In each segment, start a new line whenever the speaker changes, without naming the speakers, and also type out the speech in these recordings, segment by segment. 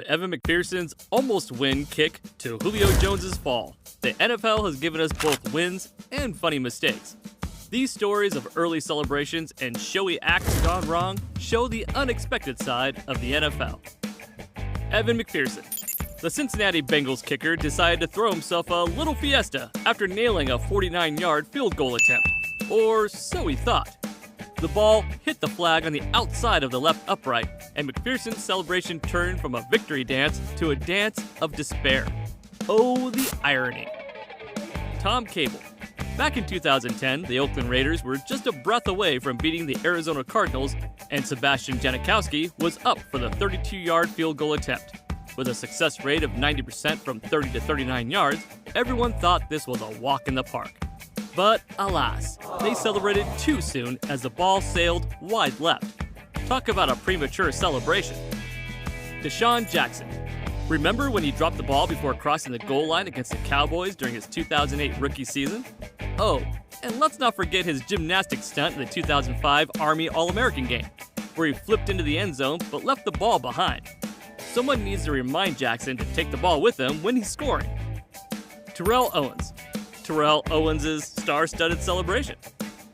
Evan McPherson's almost win kick to Julio Jones' fall, the NFL has given us both wins and funny mistakes. These stories of early celebrations and showy acts gone wrong show the unexpected side of the NFL. Evan McPherson. The Cincinnati Bengals kicker decided to throw himself a little fiesta after nailing a 49-yard field goal attempt. Or so he thought. The ball hit the flag on the outside of the left upright, and McPherson's celebration turned from a victory dance to a dance of despair. Oh, the irony. Tom Cable. Back in 2010, the Oakland Raiders were just a breath away from beating the Arizona Cardinals, and Sebastian Janikowski was up for the 32-yard field goal attempt. With a success rate of 90% from 30 to 39 yards, everyone thought this was a walk in the park. But alas, they celebrated too soon as the ball sailed wide left. Talk about a premature celebration. Deshaun Jackson. Remember when he dropped the ball before crossing the goal line against the Cowboys during his 2008 rookie season? Oh, and let's not forget his gymnastics stunt in the 2005 Army All-American game, where he flipped into the end zone but left the ball behind. Someone needs to remind Jackson to take the ball with him when he's scoring. Terrell Owens. Terrell Owens' star-studded celebration.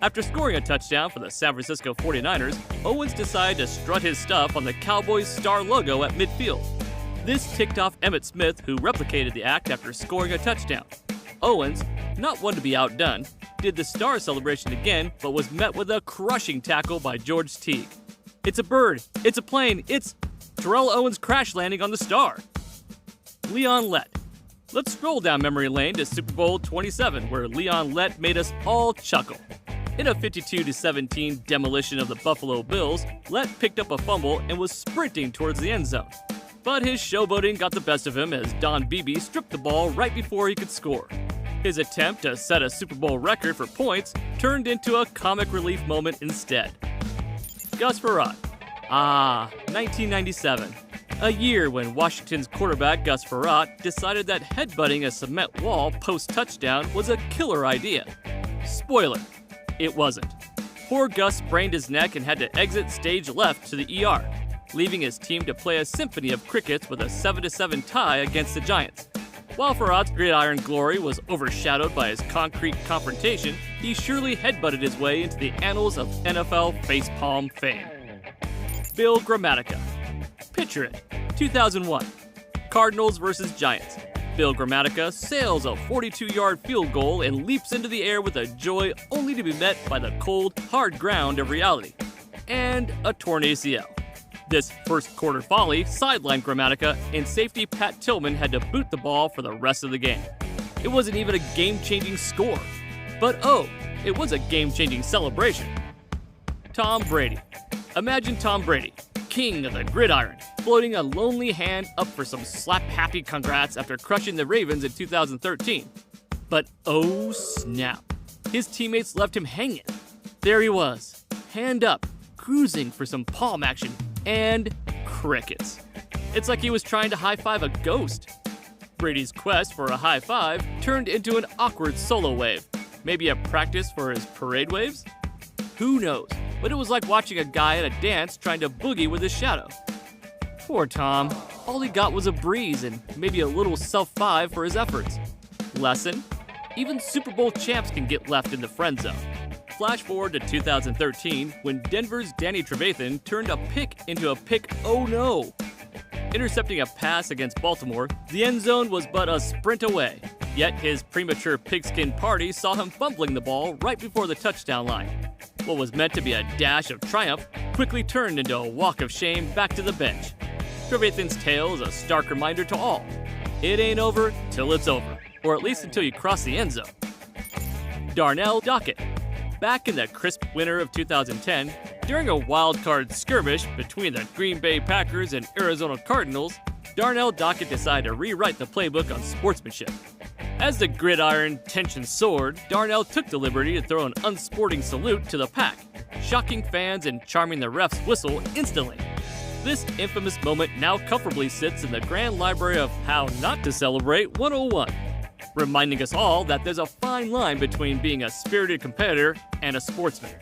After scoring a touchdown for the San Francisco 49ers, Owens decided to strut his stuff on the Cowboys' star logo at midfield. This ticked off Emmitt Smith, who replicated the act after scoring a touchdown. Owens, not one to be outdone, did the star celebration again, but was met with a crushing tackle by George Teague. It's a bird, it's a plane, it's Terrell Owens crash landing on the star. Leon Lett. Let's scroll down memory lane to Super Bowl 27, where Leon Lett made us all chuckle. In a 52-17 demolition of the Buffalo Bills, Lett picked up a fumble and was sprinting towards the end zone. But his showboating got the best of him as Don Beebe stripped the ball right before he could score. His attempt to set a Super Bowl record for points turned into a comic relief moment instead. Gus Frerotte. 1997. A year when Washington's quarterback Gus Frerotte decided that headbutting a cement wall post-touchdown was a killer idea. Spoiler, it wasn't. Poor Gus sprained his neck and had to exit stage left to the ER, leaving his team to play a symphony of crickets with a 7-7 tie against the Giants. While Frerodte's gridiron glory was overshadowed by his concrete confrontation, he surely headbutted his way into the annals of NFL facepalm fame. Bill Grammatica. Picture it, 2001. Cardinals versus Giants. Bill Grammatica sails a 42-yard field goal and leaps into the air with a joy only to be met by the cold, hard ground of reality. And a torn ACL. This first quarter volley sidelined Grammatica, and safety Pat Tillman had to boot the ball for the rest of the game. It wasn't even a game-changing score. But oh, it was a game-changing celebration. Tom Brady. Imagine Tom Brady, king of the gridiron, floating a lonely hand up for some slap-happy congrats after crushing the Ravens in 2013. But oh snap, his teammates left him hanging. There he was, hand up, cruising for some palm action, and crickets. It's like he was trying to high-five a ghost. Brady's quest for a high-five turned into an awkward solo wave. Maybe a practice for his parade waves? Who knows? But it was like watching a guy at a dance trying to boogie with his shadow. Poor Tom. All he got was a breeze and maybe a little self-five for his efforts. Lesson? Even Super Bowl champs can get left in the friend zone. Flash forward to 2013 when Denver's Danny Trevathan turned a pick into a pick oh no. Intercepting a pass against Baltimore, the end zone was but a sprint away. Yet his premature pigskin party saw him fumbling the ball right before the touchdown line. What was meant to be a dash of triumph quickly turned into a walk of shame back to the bench. Trevathan's tale is a stark reminder to all. It ain't over till it's over, or at least until you cross the end zone. Darnell Dockett. Back in the crisp winter of 2010, during a wild card skirmish between the Green Bay Packers and Arizona Cardinals, Darnell Dockett decided to rewrite the playbook on sportsmanship. As the gridiron tension soared, Darnell took the liberty to throw an unsporting salute to the pack, shocking fans and charming the ref's whistle instantly. This infamous moment now comfortably sits in the Grand Library of How Not to Celebrate 101, reminding us all that there's a fine line between being a spirited competitor and a sportsman.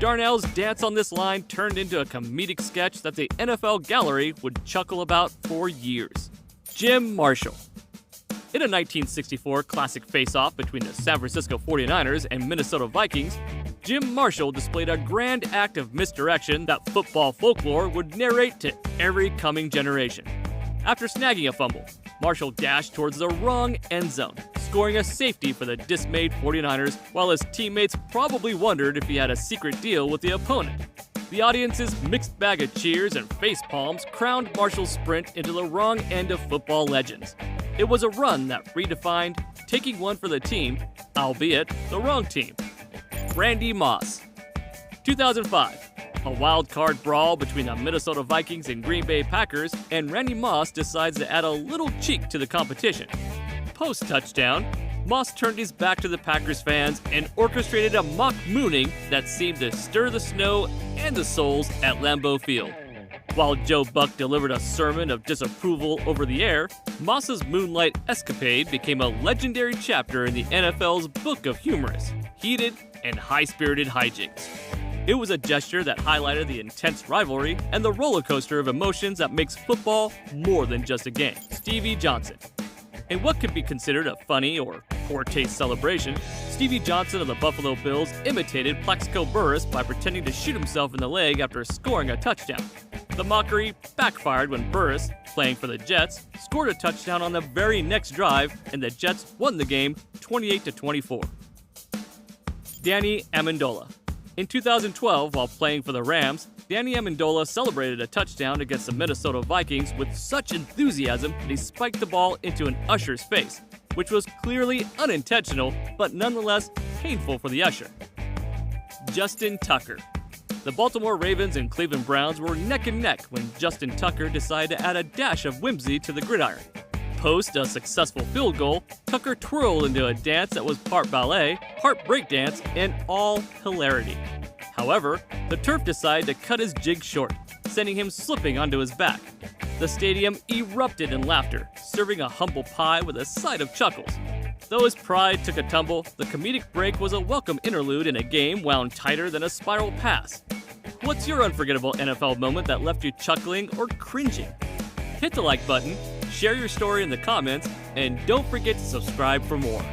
Darnell's dance on this line turned into a comedic sketch that the NFL gallery would chuckle about for years. Jim Marshall. In a 1964 classic face-off between the San Francisco 49ers and Minnesota Vikings, Jim Marshall displayed a grand act of misdirection that football folklore would narrate to every coming generation. After snagging a fumble, Marshall dashed towards the wrong end zone, scoring a safety for the dismayed 49ers, while his teammates probably wondered if he had a secret deal with the opponent. The audience's mixed bag of cheers and face palms crowned Marshall's sprint into the wrong end of football legends. It was a run that redefined taking one for the team, albeit the wrong team. Randy Moss. 2005. A wild card brawl between the Minnesota Vikings and Green Bay Packers, and Randy Moss decides to add a little cheek to the competition. Post-touchdown, Moss turned his back to the Packers fans and orchestrated a mock mooning that seemed to stir the snow and the souls at Lambeau Field. While Joe Buck delivered a sermon of disapproval over the air, Moss's moonlight escapade became a legendary chapter in the NFL's book of humorous, heated, and high-spirited hijinks. It was a gesture that highlighted the intense rivalry and the roller coaster of emotions that makes football more than just a game. Stevie Johnson. In what could be considered a funny or poor taste celebration, Stevie Johnson of the Buffalo Bills imitated Plaxico Burress by pretending to shoot himself in the leg after scoring a touchdown. The mockery backfired when Burress, playing for the Jets, scored a touchdown on the very next drive, and the Jets won the game 28-24. Danny Amendola. In 2012, while playing for the Rams, Danny Amendola celebrated a touchdown against the Minnesota Vikings with such enthusiasm that he spiked the ball into an usher's face, which was clearly unintentional, but nonetheless painful for the usher. Justin Tucker. The Baltimore Ravens and Cleveland Browns were neck and neck when Justin Tucker decided to add a dash of whimsy to the gridiron. Post a successful field goal, Tucker twirled into a dance that was part ballet, part breakdance, and all hilarity. However, the turf decided to cut his jig short, sending him slipping onto his back. The stadium erupted in laughter, serving a humble pie with a side of chuckles. Though his pride took a tumble, the comedic break was a welcome interlude in a game wound tighter than a spiral pass. What's your unforgettable NFL moment that left you chuckling or cringing? Hit the like button, share your story in the comments, and don't forget to subscribe for more.